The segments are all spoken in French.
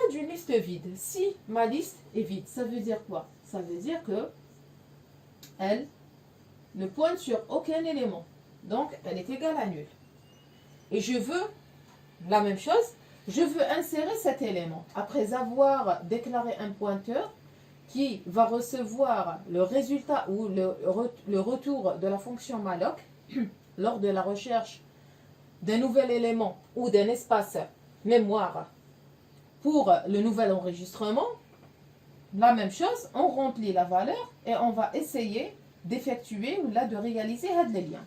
cas d'une liste vide, si ma liste est vide, ça veut dire quoi? Ça veut dire que elle ne pointe sur aucun élément. Donc, elle est égale à nul. Et je veux la même chose, je veux insérer cet élément. Après avoir déclaré un pointeur qui va recevoir le résultat ou le retour de la fonction malloc lors de la recherche d'un nouvel élément ou d'un espace mémoire pour le nouvel enregistrement, la même chose, on remplit la valeur et on va essayer d'effectuer ou là de réaliser les liens.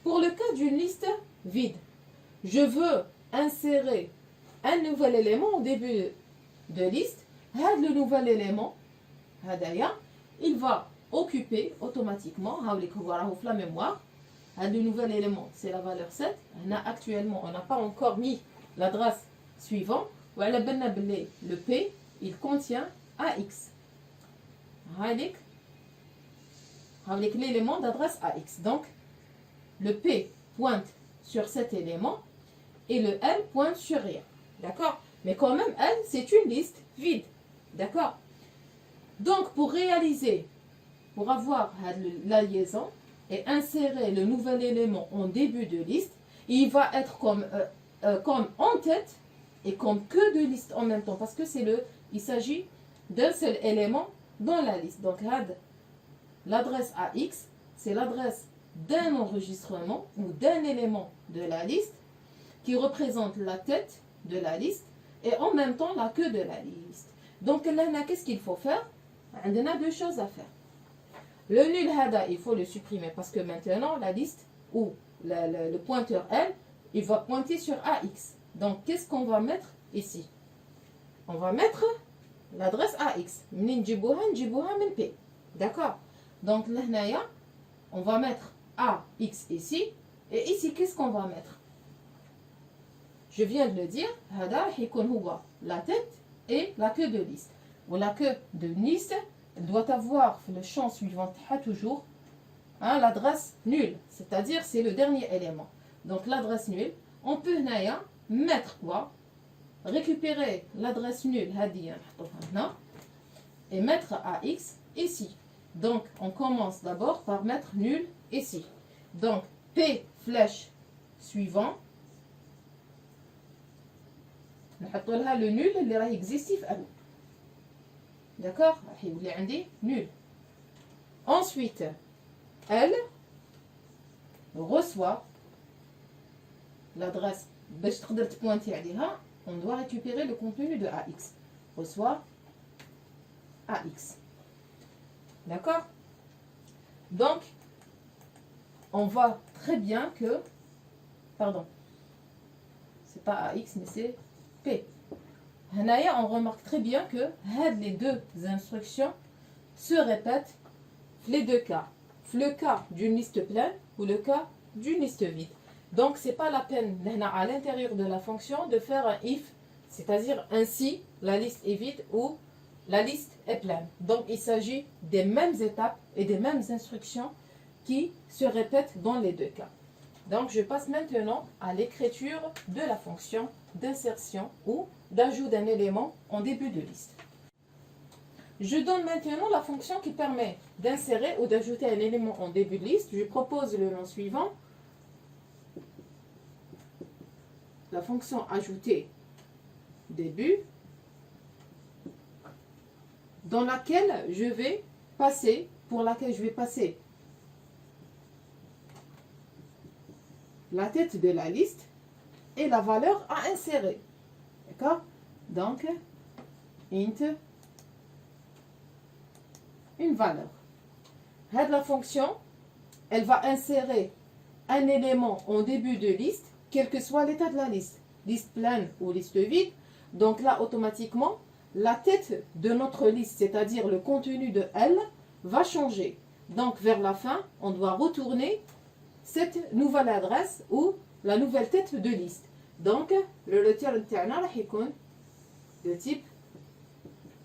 Pour le cas d'une liste vide, je veux insérer un nouvel élément au début de liste. Le nouvel élément, il va occuper automatiquement la mémoire. Le nouvel élément, c'est la valeur 7. Actuellement, on n'a pas encore mis l'adresse suivante. Le P, il contient AX. Avec l'élément d'adresse AX. Donc, le P pointe sur cet élément et le L pointe sur rien. D'accord? Mais quand même, L, c'est une liste vide. D'accord? Donc, pour avoir la liaison et insérer le nouvel élément en début de liste, il va être comme en tête et comme queue de liste en même temps. Parce que il s'agit d'un seul élément dans la liste. Donc, l'adresse AX, c'est l'adresse d'un enregistrement ou d'un élément de la liste qui représente la tête de la liste et en même temps la queue de la liste. Donc là, qu'est-ce qu'il faut faire? On a deux choses à faire. Le nul hada, il faut le supprimer parce que maintenant la liste ou le pointeur L, il va pointer sur AX. Donc qu'est-ce qu'on va mettre ici? On va mettre l'adresse AX. P. D'accord? Donc là, on va mettre AX ici. Et ici, qu'est-ce qu'on va mettre? Je viens de le dire, la tête et la queue de liste. Ou la queue de liste doit avoir le champ suivant toujours l'adresse nulle, c'est-à-dire c'est le dernier élément. Donc l'adresse nulle, on peut mettre quoi? Récupérer l'adresse nulle et mettre AX ici. Donc on commence d'abord par mettre nul ici. Donc P flèche suivant. Le nul اللي راه existif à nous. D'accord? Il est عندي nul. Ensuite, elle reçoit l'adresse. باش تقدر تبوينتي عليها, on doit récupérer le contenu de AX. Reçoit AX. D'accord? Donc, on voit très bien que, pardon, c'est pas AX mais c'est P. On remarque très bien que les deux instructions se répètent les deux cas. Le cas d'une liste pleine ou le cas d'une liste vide. Donc, ce n'est pas la peine à l'intérieur de la fonction de faire un if, c'est-à-dire ainsi la liste est vide ou la liste est pleine. Donc, il s'agit des mêmes étapes et des mêmes instructions qui se répètent dans les deux cas. Donc, je passe maintenant à l'écriture de la fonction d'insertion ou d'ajout d'un élément en début de liste. Je donne maintenant la fonction qui permet d'insérer ou d'ajouter un élément en début de liste. Je propose le nom suivant. La fonction ajouter début, pour laquelle je vais passer la tête de la liste et la valeur à insérer. D'accord? Donc, int, une valeur. La fonction, elle va insérer un élément en début de liste, quel que soit l'état de la liste. Liste pleine ou liste vide. Donc là, automatiquement, la tête de notre liste, c'est-à-dire le contenu de L, va changer. Donc, vers la fin, on doit retourner cette nouvelle adresse ou la nouvelle tête de liste. Donc, le return de type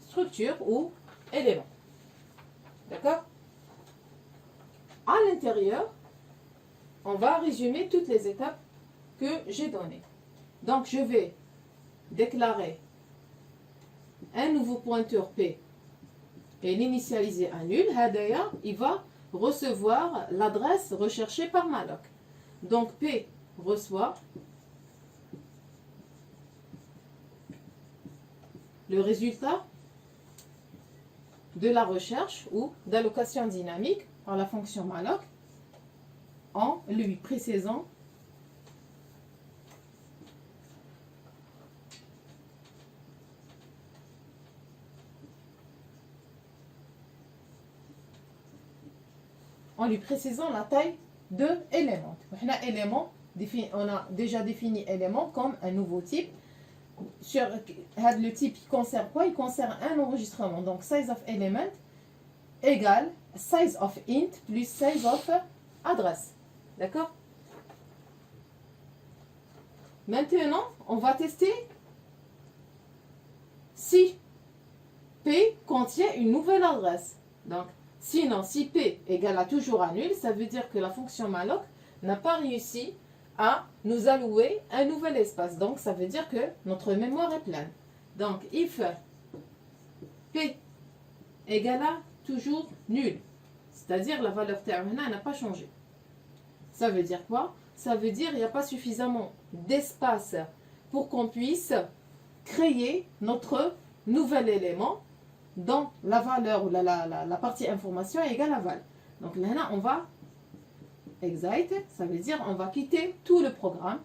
structure ou élément. D'accord? À l'intérieur, on va résumer toutes les étapes que j'ai données. Donc, je vais déclarer un nouveau pointeur P et l'initialiser à nul, هدايا, il va recevoir l'adresse recherchée par malloc. Donc P reçoit le résultat de la recherche ou d'allocation dynamique par la fonction malloc en lui précisant la taille de élément. On a déjà défini élément comme un nouveau type. Sur le type, il concerne quoi? Il concerne un enregistrement. Donc, size of element égale size of int plus size of adresse. D'accord? Maintenant, on va tester si P contient une nouvelle adresse. Donc, sinon, si P égale à toujours à nul, ça veut dire que la fonction malloc n'a pas réussi à nous allouer un nouvel espace. Donc, ça veut dire que notre mémoire est pleine. Donc, if P égale à toujours nul, c'est-à-dire la valeur terminale n'a pas changé. Ça veut dire quoi? Ça veut dire qu'il n'y a pas suffisamment d'espace pour qu'on puisse créer notre nouvel élément dont la valeur ou la partie information est égale à val. Donc là, on va exit, ça veut dire on va quitter tout le programme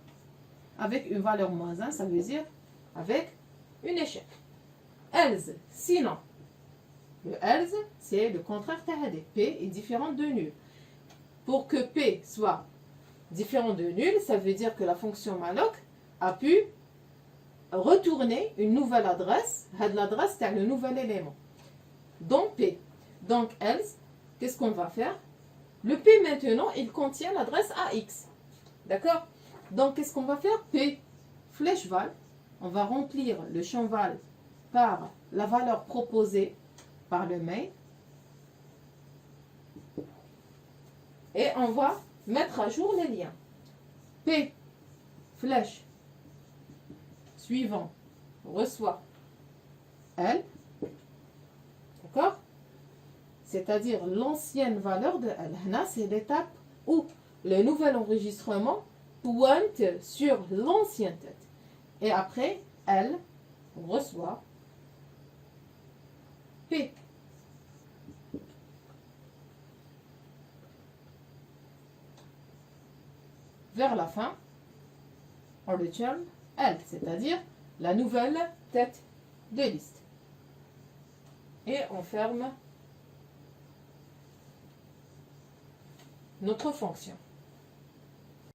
avec une valeur moins 1, ça veut dire avec une échec. Else, sinon, le else, c'est le contraire de P est différent de nul. Pour que P soit différent de nul, ça veut dire que la fonction malloc a pu retourner une nouvelle adresse, l'adresse c'est le nouvel élément. Donc P. Donc else, qu'est-ce qu'on va faire? Le P maintenant, il contient l'adresse AX. D'accord? Donc qu'est-ce qu'on va faire? P flèche val. On va remplir le champ val par la valeur proposée par le main. Et on va mettre à jour les liens. P flèche suivant reçoit L. D'accord? C'est-à-dire l'ancienne valeur de L. Là, c'est l'étape où le nouvel enregistrement pointe sur l'ancienne tête. Et après, L reçoit P. Vers la fin, on return L, c'est-à-dire la nouvelle tête de liste. Et on ferme notre fonction.